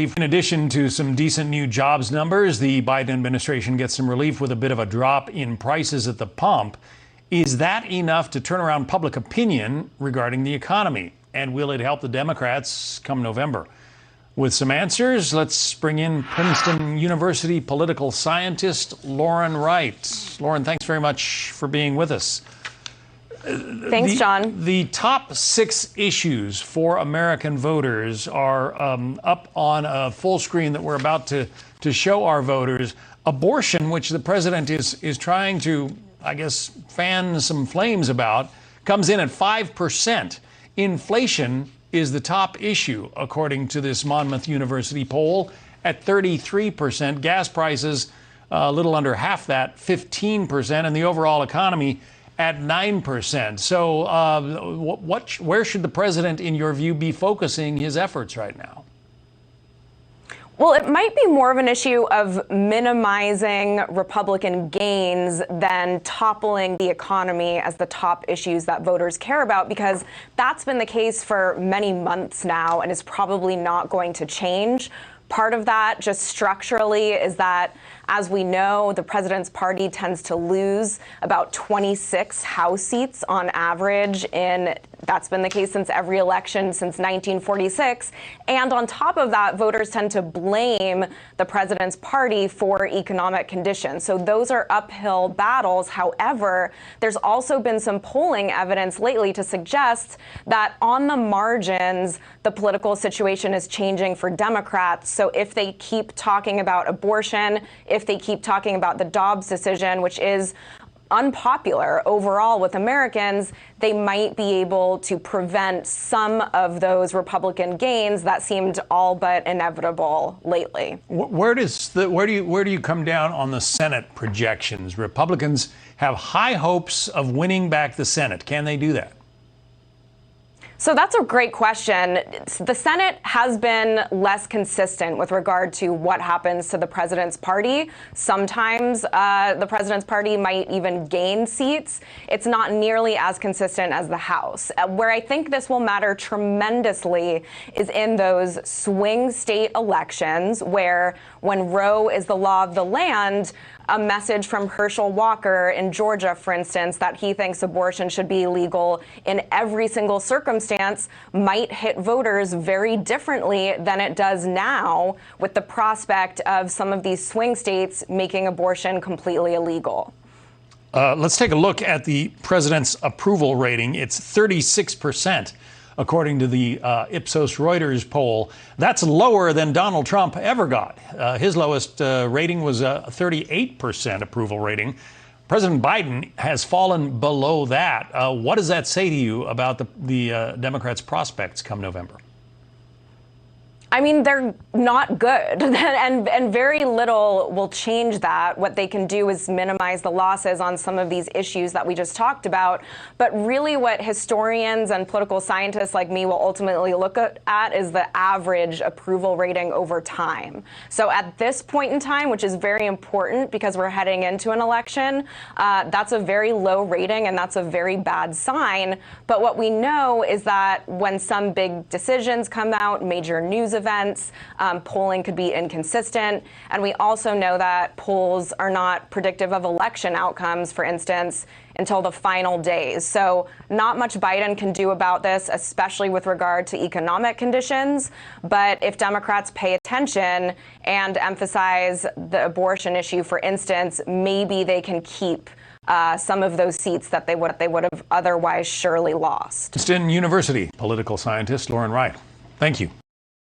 In addition to some decent new jobs numbers, the Biden administration gets some relief with a bit of a drop in prices at the pump. Is that enough to turn around public opinion regarding the economy? And will it help the Democrats come November? With some answers, let's bring in Princeton University political scientist Lauren Wright. Lauren, thanks very much for being with us. Thanks, John. The top 6 issues for American voters are up on a full screen that we're about to show our voters. Abortion, which the president is trying to, I guess, fan some flames about, comes in at 5%. Inflation is the top issue, according to this Monmouth University poll, at 33%. Gas prices, a little under half that, 15%, and the overall economy at 9%. So where should the president, in your view, be focusing his efforts right now? Well, it might be more of an issue of minimizing Republican gains than toppling the economy as the top issues that voters care about, because that's been the case for many months now and is probably not going to change. Part of that, just structurally, is that, as we know, the president's party tends to lose about 26 House seats on average, and that's been the case since every election since 1946. And on top of that, voters tend to blame the president's party for economic conditions. So those are uphill battles. However, there's also been some polling evidence lately to suggest that on the margins, the political situation is changing for Democrats. So if they keep talking about abortion, if they keep talking about the Dobbs decision, which is unpopular overall with Americans, they might be able to prevent some of those Republican gains that seemed all but inevitable lately. Where do you come down on the Senate projections? Republicans have high hopes of winning back the Senate. Can they do that? So that's a great question. The Senate has been less consistent with regard to what happens to the president's party. Sometimes the president's party might even gain seats. It's not nearly as consistent as the House. Where I think this will matter tremendously is in those swing state elections where, when Roe is the law of the land, a message from Herschel Walker in Georgia, for instance, that he thinks abortion should be illegal in every single circumstance might hit voters very differently than it does now, with the prospect of some of these swing states making abortion completely illegal. Let's take a look at the president's approval rating. It's 36%. According to the Ipsos Reuters poll. That's lower than Donald Trump ever got. His lowest rating was a 38% approval rating. President Biden has fallen below that. What does that say to you about the Democrats' prospects come November? I mean, they're not good, and very little will change that. What they can do is minimize the losses on some of these issues that we just talked about. But really what historians and political scientists like me will ultimately look at is the average approval rating over time. So at this point in time, which is very important because we're heading into an election, that's a very low rating, and that's a very bad sign. But what we know is that when some big decisions come out, major news events, polling could be inconsistent. And we also know that polls are not predictive of election outcomes, for instance, until the final days. So not much Biden can do about this, especially with regard to economic conditions. But if Democrats pay attention and emphasize the abortion issue, for instance, maybe they can keep some of those seats that they would have otherwise surely lost. Princeton University political scientist Lauren Wright. Thank you.